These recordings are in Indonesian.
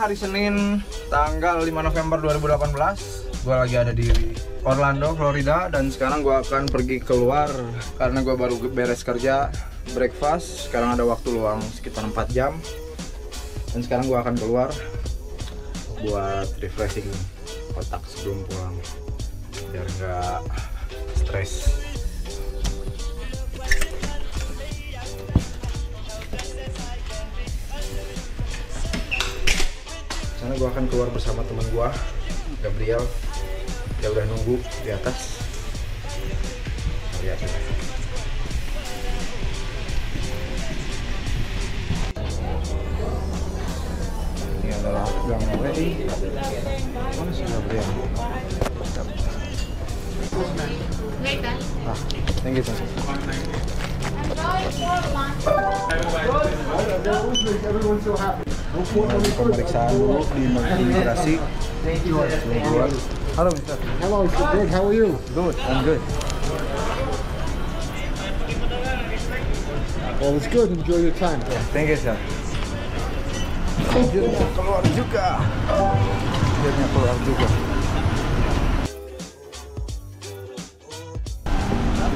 hari Senin tanggal 5 November 2018. Gue lagi ada di Orlando, Florida. Dan sekarang gue akan pergi keluar karena gue baru beres kerja, breakfast. Sekarang ada waktu luang sekitar 4 jam. Dan sekarang gue akan keluar buat refreshing otak sebelum pulang, biar nggak stres. Karena gue akan keluar bersama teman gue, Gabriel. Dia udah nunggu di atas. Lihat ya. Ini adalah gang ready. Mana sih Gabriel? Ah, thank you, thank you. Pemeriksaan dulu di imigrasi. Halo, Mister. Hello, Mr. Good. How are you? Good, I'm good. Well, it's good. Enjoy your time. Thank you, sir. Akhirnya keluar juga. Akhirnya keluar juga.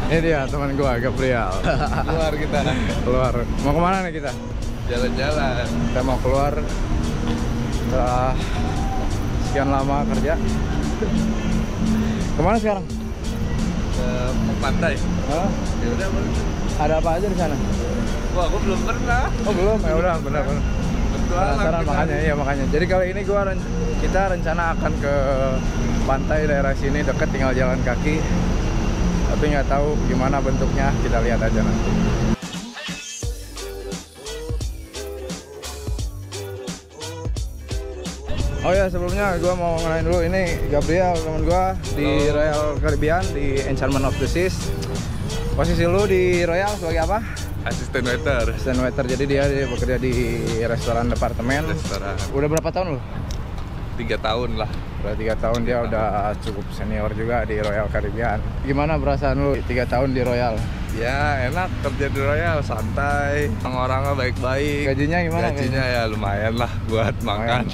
Ini dia teman gua, Gabriel. Keluar kita. Keluar. Mau kemana nih kita? Jalan-jalan. Kita mau keluar setelah sekian lama kerja. Kemana sekarang? Ke pantai. Hah? Ya udah, Ada apa aja di sana? wah, aku belum pernah. Oh belum, ya udah benar-benar. Penasaran makanya. Jadi kali ini kita rencana akan ke pantai daerah sini deket, tinggal jalan kaki. Tapi nggak tahu gimana bentuknya, kita lihat aja nanti. Oh ya, sebelumnya gue mau ngenalin dulu, ini Gabriel, teman gue di Royal Caribbean, di Enchantment of the Seas. Posisi lu di Royal sebagai apa? Asisten waiter. Asisten waiter, jadi dia bekerja di restoran departemen. Restoran. Udah berapa tahun lu? 3 tahun lah. Udah 3 tahun, dia udah cukup senior juga di Royal Caribbean. Gimana perasaan lu 3 tahun di Royal? Ya enak kerja di Royal, santai, orang-orangnya baik-baik. Gajinya gimana? Gajinya ya lumayan lah buat makan.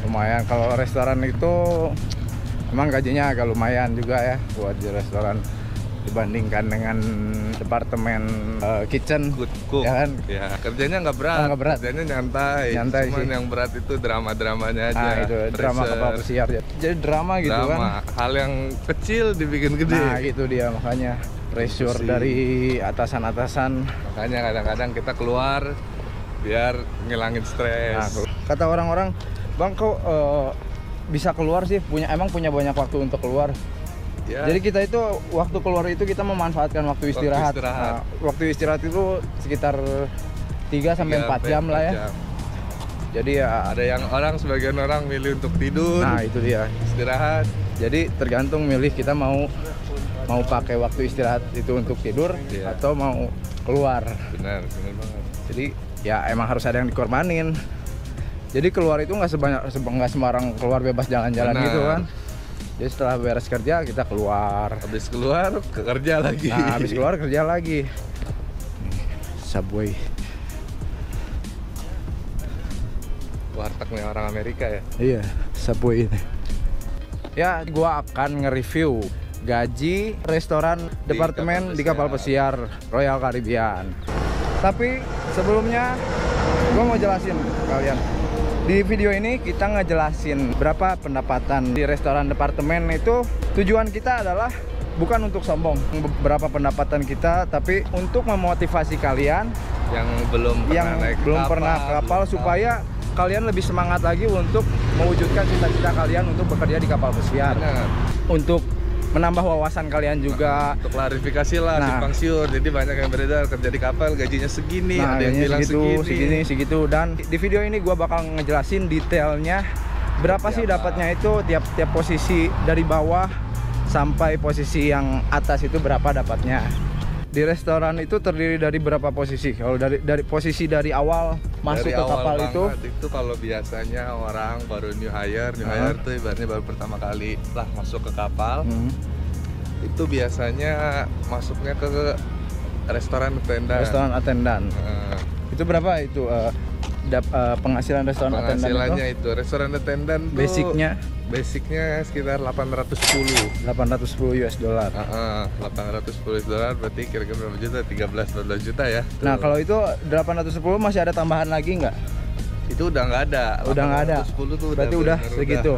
Lumayan. Kalau restoran itu emang gajinya agak lumayan juga ya buat di restoran dibandingkan dengan departemen kitchen. Good cook. Ya kan? Ya, kerjanya nggak berat. Oh, nggak berat. Kerjanya nyantai. Nyantai Cuman sih. yang berat itu drama-dramanya aja. Nah, itu drama kapal pesiar. Jadi drama gitu drama. kan. Hal yang kecil dibikin gede. Nah, itu dia makanya pressure dari atasan-atasan. Makanya kadang-kadang kita keluar biar ngilangin stres. Nah, kata orang-orang, "Bang, kok bisa keluar sih? Emang punya banyak waktu untuk keluar?" Ya, Jadi kita itu waktu keluar itu kita memanfaatkan waktu istirahat. Nah, waktu istirahat itu sekitar 3 sampai 4 jam lah ya. Jadi ya ada yang sebagian orang milih untuk tidur. nah itu dia. Istirahat. Jadi tergantung milih kita mau pakai waktu istirahat itu untuk tidur atau mau keluar. Benar banget. Jadi ya emang harus ada yang dikorbanin. Jadi keluar itu nggak sembarang keluar bebas jalan-jalan gitu kan. Jadi setelah beres kerja kita keluar. Habis keluar kerja lagi. Nah, habis keluar kerja lagi. Subway. Warteg nih orang Amerika ya. Iya, Subway ini. Ya, gua akan nge-review gaji restoran departemen di kapal pesiar Royal Caribbean. Tapi sebelumnya gua mau jelasin ke kalian. Di video ini kita ngejelasin berapa pendapatan di restoran departemen itu. Tujuan kita adalah bukan untuk sombong berapa pendapatan kita, tapi untuk memotivasi kalian yang belum pernah ke kapal supaya kalian lebih semangat lagi untuk mewujudkan cita-cita kalian untuk bekerja di kapal pesiar. Benar. Untuk menambah wawasan kalian juga. Untuk klarifikasi lah, simpang siur. Jadi banyak yang beredar kerja di kapal gajinya segini, ada yang bilang segitu. Dan di video ini gue bakal ngejelasin detailnya berapa sih dapatnya itu tiap posisi dari bawah sampai posisi yang atas itu berapa dapatnya. Di restoran itu terdiri dari berapa posisi? Kalau dari posisi dari awal masuk ke kapal itu kalau biasanya orang baru new hire tuh ibaratnya baru pertama kali lah masuk ke kapal. Itu biasanya masuknya ke restoran attendant. Restoran attendant. Itu berapa itu penghasilan restoran attendant Penghasilannya itu restoran attendant tuh basicnya sekitar 810 US dollar. 810 US dollar berarti kira-kira berapa juta? 13-14 juta ya. Nah, kalau itu 810 masih ada tambahan lagi nggak? Itu udah nggak ada. Udah nggak ada. 810 tuh berarti udah segitu,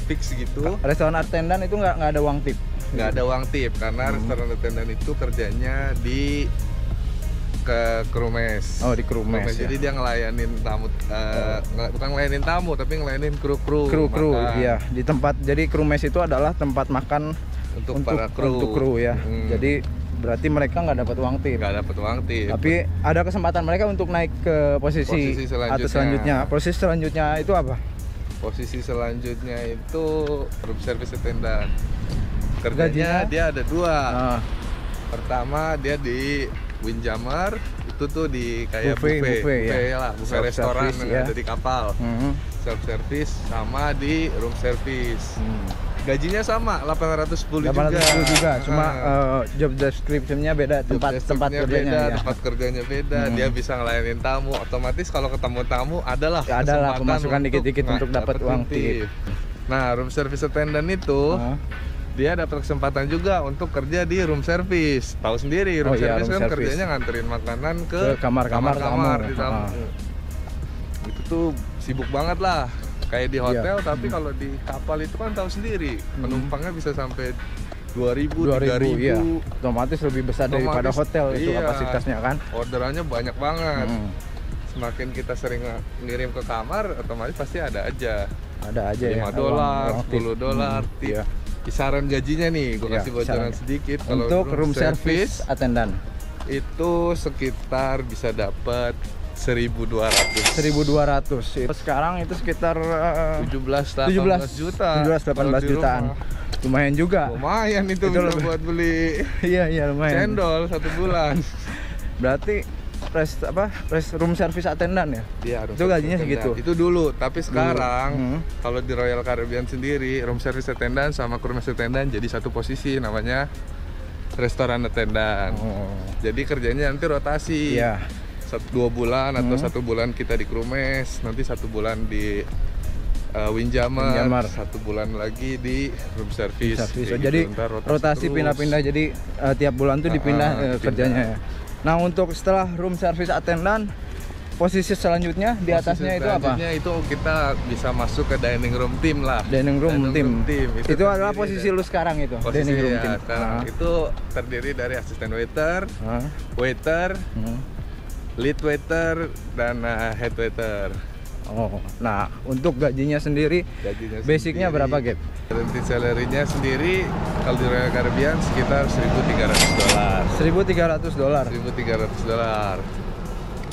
fix segitu. Restoran attendant itu nggak ada uang tip. Nggak ada uang tip karena restoran attendant itu kerjanya di ke krumes. Oh, di krumes. Ya. Jadi dia ngelayanin tamu, bukan ngelayanin tamu tapi ngelayanin kru. Iya, di tempat. Jadi krumes itu adalah tempat makan untuk para kru. Untuk kru ya. Jadi berarti mereka nggak dapat uang tip. Nggak dapat uang tip. Tapi ada kesempatan mereka untuk naik ke posisi selanjutnya. Posisi selanjutnya itu apa? Posisi selanjutnya itu room service attendant. Kerjanya dia ada dua. Pertama dia di Windjammer, itu tuh di kayak buffet restoran yang ada di kapal. Self service sama di room service. Gajinya sama 810 juga. Cuma job description-nya beda, tempat kerjanya. Tempat kerjanya beda. Dia bisa ngelayanin tamu. Otomatis kalau ketemu tamu adalah pemasukan dikit-dikit untuk dapat uang tip. Nah, room service attendant itu dia dapat kesempatan juga untuk kerja di room service. Tahu sendiri room service kan kerjanya nganterin makanan ke kamar-kamar di tamu. Itu tuh sibuk banget lah. Kayak di hotel, tapi kalau di kapal itu kan tahu sendiri penumpangnya bisa sampai 2.000, 3.000. Iya. Otomatis lebih besar daripada hotel itu kapasitasnya kan. Orderannya banyak banget. Semakin kita sering ngirim ke kamar, otomatis pasti ada aja $5, $10 tip. Kisaran gajinya nih, gue kasih bocoran sedikit. Kalau untuk room service attendant itu sekitar bisa dapat 1.200. Sekarang itu sekitar 17-18 jutaan. Lumayan juga. Lumayan itu bisa buat beli. Iya lumayan. Cendol 1 bulan. Berarti room service attendant ya? Iya, itu gajinya segitu. Itu dulu, tapi sekarang kalau di Royal Caribbean sendiri room service attendant sama krumes attendant jadi satu posisi, namanya restoran attendant. Jadi kerjanya nanti rotasi. Iya. 2 bulan atau 1 bulan kita di krumes, nanti 1 bulan di Windjammer, 1 bulan lagi di room service. Jadi rotasi pindah-pindah, jadi tiap bulan tuh dipindah kerjanya ya. Nah, untuk setelah room service attendant, posisi selanjutnya di atasnya itu apa? Itu kita bisa masuk ke dining room team lah. Dining room team. Itu adalah posisi lu sekarang itu. Dining room team. Sekarang itu terdiri dari asisten waiter, waiter, lead waiter, dan head waiter. Nah untuk gajinya sendiri, basicnya berapa, Gap? Guaranteed salary-nya sendiri kalau di Royal Caribbean sekitar $1.300. $1.300.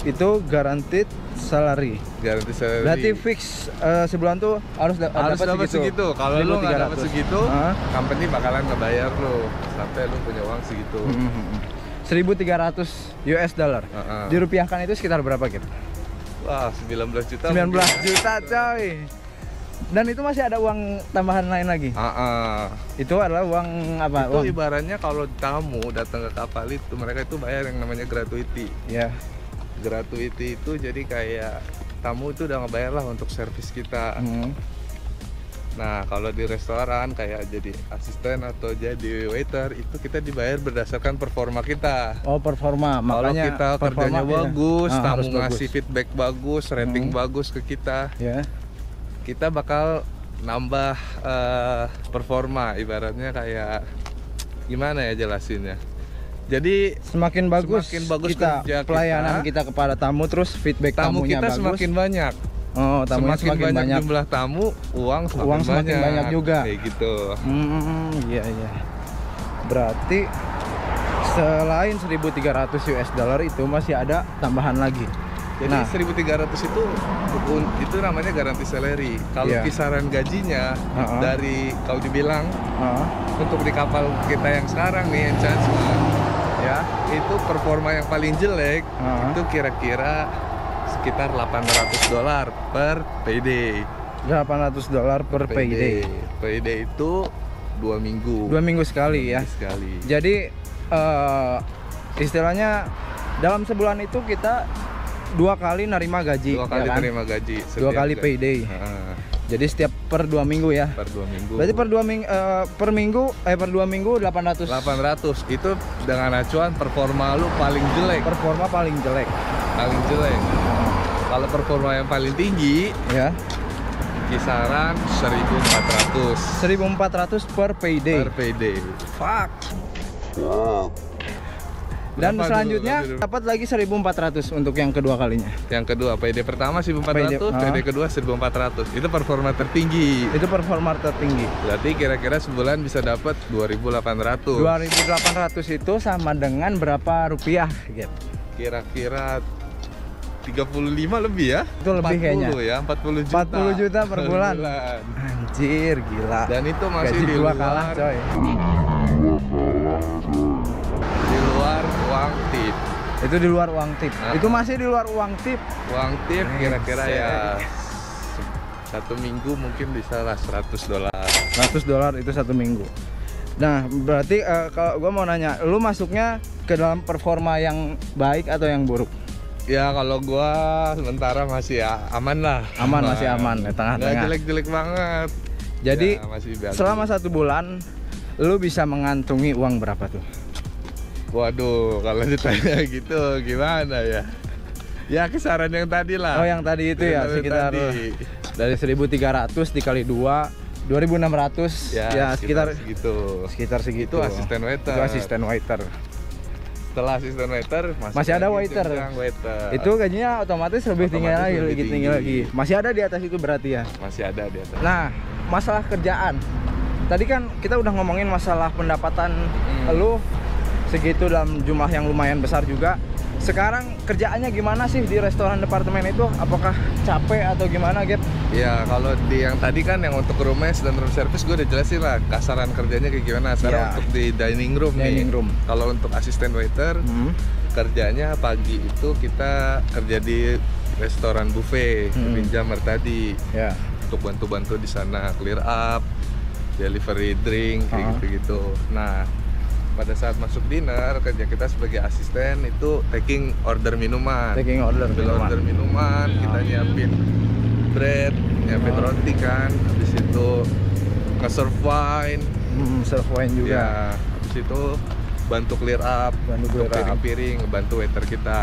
Itu guaranteed salary. Berarti fix sebulan tuh harus dapat segitu. Kalau lu nggak dapat segitu, company bakalan ngebayar lu sampai lu punya uang segitu. $1.300 US dollar. Dirupiahkan itu sekitar berapa, Gap? Wah, 19 juta. 19 juta, coy. Dan itu masih ada uang tambahan lain lagi? Itu adalah uang apa? Itu ibaratnya kalau tamu datang ke kapal itu, mereka itu bayar yang namanya gratuity. Ya. Gratuity itu jadi kayak tamu itu udah ngebayar lah untuk servis kita. Nah, kalau di restoran kayak jadi asisten atau jadi waiter itu kita dibayar berdasarkan performa kita. Performa. Makanya kalau kita kerjanya bagus, tamu ngasih feedback bagus, rating bagus ke kita, kita bakal nambah performa. Ibaratnya kayak gimana ya jelasinnya? Jadi semakin bagus kita pelayanan kita kepada tamu, terus feedback tamunya kita bagus, semakin banyak. Semakin banyak jumlah tamu, uang semakin banyak juga. Kayak gitu. Iya. Berarti selain 1.300 US dollar itu masih ada tambahan lagi. Jadi 1.300 itu namanya garanti salary. Kalau kisaran gajinya dari kalau dibilang untuk di kapal kita yang sekarang nih Enchantment, ya itu performa yang paling jelek itu kira-kira sekitar $800 per payday. $800 per payday. Payday itu 2 minggu. 2 minggu sekali ya. Jadi istilahnya dalam sebulan itu kita 2 kali nerima gaji. 2 kali ya kan? terima gaji. 2 kali payday. Jadi setiap per 2 minggu ya. Per 2 minggu. Berarti per 2 minggu per 2 minggu 800. 800 itu dengan acuan performa lu paling jelek. Performa paling jelek. Paling jelek. Kalau performa yang paling tinggi Ya. kisaran 1.400. 1.400 per payday. Per payday. Fuck. Dan Berapa selanjutnya dulu? dapat lagi 1.400 untuk yang kedua kalinya. Yang kedua, payday pertama 1.400, payday kedua 1.400. Itu performa tertinggi. Itu performa tertinggi. Berarti kira-kira sebulan bisa dapat 2.800. 2.800 itu sama dengan berapa rupiah, Gap? Kira-kira 35 lebih ya? Itu lebih 40 kayaknya. ya, 40 juta. 40 juta per bulan. Anjir, gila. Dan itu masih gaji di gua luar, kalah, coy. di luar uang tip. Itu di luar uang tip. Nah. Itu masih di luar uang tip. Uang tip kira-kira Buset. ya 1 minggu mungkin bisa lah $100. $100 itu 1 minggu. Nah, berarti kalau gua mau nanya, lu masuknya ke dalam performa yang baik atau yang buruk? Ya kalau gua sementara masih ya aman lah. Aman, masih aman, ya, Nggak tengah-tengah. jelek-jelek banget. Jadi Ya, masih bagus. selama 1 bulan lu bisa mengantungi uang berapa tuh? Waduh, kalau ditanya gitu gimana ya? Ya kisaran yang tadi lah. Oh, yang tadi itu ya, Yang sekitar tadi. dari 1.300 dikali 2, 2.600 ya, sekitar segitu. Itu asisten waiter. Itu asisten waiter. Setelah asisten waiter Masih ada lagi waiter. jenjang waiter. Itu gajinya otomatis lebih tinggi Otomatis lagi, lebih lebih tinggi tinggi. lagi. Masih ada di atas itu berarti ya. Masih ada di atas. Nah, masalah kerjaan. Tadi kan kita udah ngomongin masalah pendapatan lu segitu dalam jumlah yang lumayan besar juga. Sekarang kerjaannya gimana sih di restoran departemen itu? Apakah capek atau gimana, Gap? Ya kalau di yang tadi kan yang untuk room mess dan room service gue udah jelasin lah kasaran kerjanya kayak gimana. Sekarang Ya. untuk di dining room Dining nih. room. Kalau untuk asisten waiter kerjanya pagi itu kita kerja di restoran buffet, Windjammer tadi. Ya. Untuk bantu-bantu di sana clear up, delivery drink kayak gitu-gitu. Nah, pada saat masuk dinner kerja kita sebagai asisten itu taking order minuman. Taking order Minuman, kita nyiapin bread, nyiapin roti kan. Habis itu nge-serve wine. Serve wine juga. Ya, habis itu bantu clear up, Bantu untuk clear up. piring-piring, bantu waiter kita.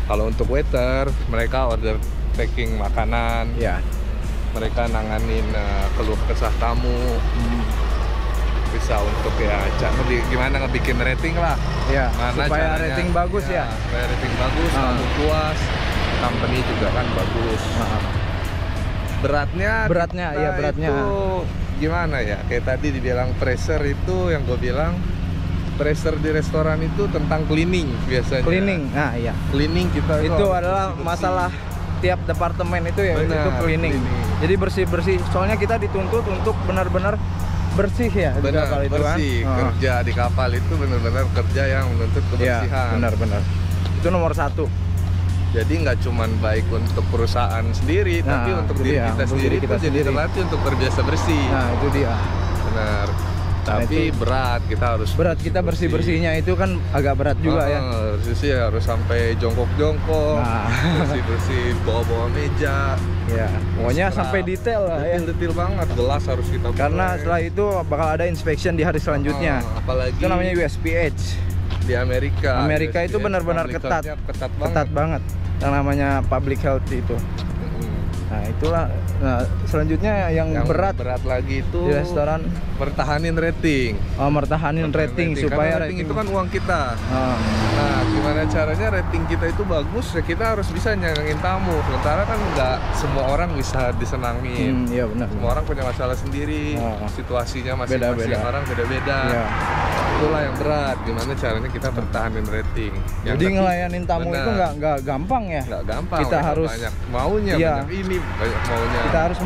Kalau untuk waiter, mereka order taking makanan. Ya. Mereka nanganin keluh kesah tamu. Bisa untuk ya gimana ngebikin rating lah. Ya, Mana supaya caranya, rating bagus ya. Supaya rating bagus, tamu puas, company juga kan bagus. Beratnya Beratnya, kita iya, beratnya. itu gimana ya? Kayak tadi dibilang pressure itu yang gue bilang pressure di restoran itu tentang cleaning biasanya. Cleaning. Nah, iya. Cleaning kita Itu harus adalah bersih-bersih. masalah tiap departemen itu ya, Benar, itu cleaning. Jadi bersih-bersih. Soalnya kita dituntut untuk benar-benar bersih ya di Benar, kapal itu kan. bersih. Kerja di kapal itu benar-benar kerja yang menuntut Iya, kebersihan. benar-benar. Itu nomor 1. Jadi nggak cuman baik untuk perusahaan sendiri, Nah, tapi untuk itu diri dia, kita untuk sendiri diri kita itu jadi sendiri. terlatih untuk terbiasa bersih. Nah, itu dia. Benar. Tapi itu berat, kita harus Berat kita bersih-bersihnya itu kan agak berat juga ya. Bersih harus sampai jongkok-jongkok, Nah. bersih-bersih bawa-bawa meja. Ya, pokoknya Scrub. sampai detail lah ya. Detail banget, gelas harus kita Karena buang. setelah itu bakal ada inspection di hari selanjutnya. Apalagi Itu namanya USPH. di Amerika. Amerika itu USPH, benar-benar public ketat. health-nya ketat banget. Ketat banget. Yang namanya public health itu. Nah, itulah. Nah, selanjutnya yang berat lagi itu di restoran, pertahanin rating. mertahanin rating supaya karena rating itu kan uang kita. Ah, Nah, gimana caranya rating kita itu bagus? Ya kita harus bisa nyenengin tamu. Sementara kan nggak semua orang bisa disenangin. iya benar. Semua orang punya masalah sendiri. Situasinya masing-masing Beda-beda. orang beda-beda. Iya. Itulah yang berat. Gimana caranya kita pertahanin rating? Yang Jadi lebih- ngelayanin tamu itu Benar. nggak gampang ya. nggak gampang. Kita Mereka harus banyak maunya, Iya. banyak ini, banyak maunya. Kita harus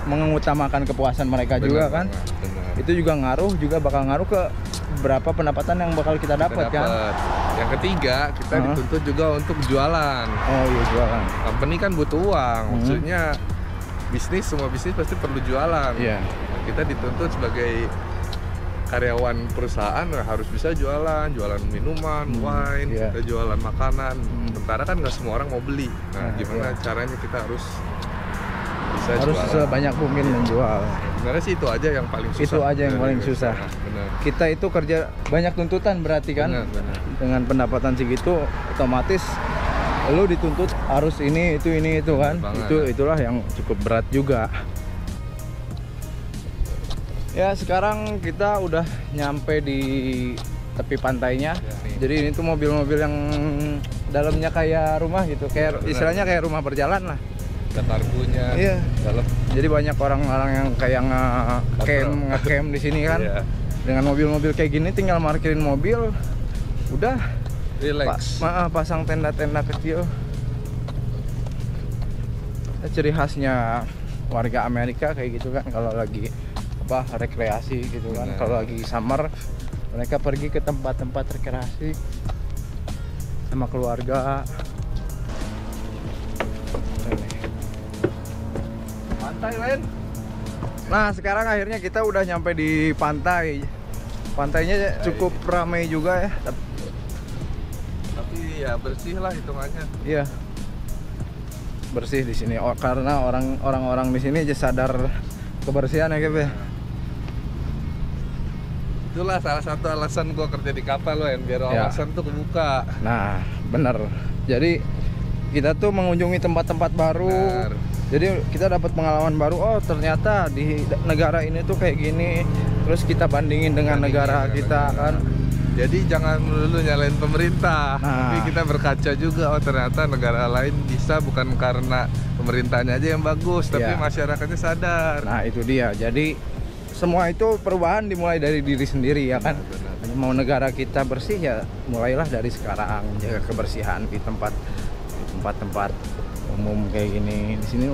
mengutamakan kepuasan mereka Benar juga kan. banget, benar. Itu juga bakal ngaruh ke berapa pendapatan yang bakal kita dapat Kita kan. dapet. Yang ketiga, kita dituntut juga untuk jualan. Oh iya, jualan. Company kan butuh uang, maksudnya semua bisnis pasti perlu jualan. Iya. Nah, kita dituntut sebagai karyawan perusahaan harus bisa jualan minuman, wine, kita jualan makanan. Sementara kan nggak semua orang mau beli. Nah, gimana caranya kita harus bisa harus jualan. sebanyak mungkin menjual. Sebenarnya sih itu aja yang paling susah. Itu aja yang paling susah. Benar. Kita itu kerja banyak tuntutan berarti kan. Benar. Dengan pendapatan segitu otomatis lu dituntut harus ini itu kan. Itulah yang cukup berat juga. Ya, sekarang kita udah nyampe di tepi pantainya. Jadi ini tuh mobil-mobil yang dalamnya kayak rumah gitu, kayak istilahnya kayak rumah berjalan lah. Ada karbunya. Iya. Dalam. Jadi banyak orang-orang yang kayak nge-camp di sini kan. Iya. Dengan mobil-mobil kayak gini tinggal parkirin mobil, udah Relax. pasang tenda-tenda kecil. Ciri khasnya warga Amerika kayak gitu kan, kalau lagi rekreasi gitu kan. Kalau lagi summer mereka pergi ke tempat-tempat rekreasi sama keluarga. Pantai lain. Nah, sekarang akhirnya kita udah nyampe di pantai. Pantainya cukup ramai juga ya. Tapi ya bersih lah hitungannya. Iya. Bersih di sini. Karena orang-orang di sini aja sadar kebersihan ya, Kep ya. Itulah salah satu alasan gua kerja di kapal loh, biar wawasan tuh kebuka. Nah, bener. Jadi kita tuh mengunjungi tempat-tempat baru. Benar. Jadi kita dapat pengalaman baru. Oh, ternyata di negara ini tuh kayak gini. Terus kita bandingin dengan negara kita kan. Jadi jangan melulu nyalain pemerintah. Tapi kita berkaca juga, oh ternyata negara lain bisa bukan karena pemerintahnya aja yang bagus, tapi masyarakatnya sadar. Nah, itu dia. Jadi semua itu perubahan dimulai dari diri sendiri ya kan. Mau negara kita bersih ya mulailah dari sekarang, jaga kebersihan di tempat-tempat umum kayak gini. Di sini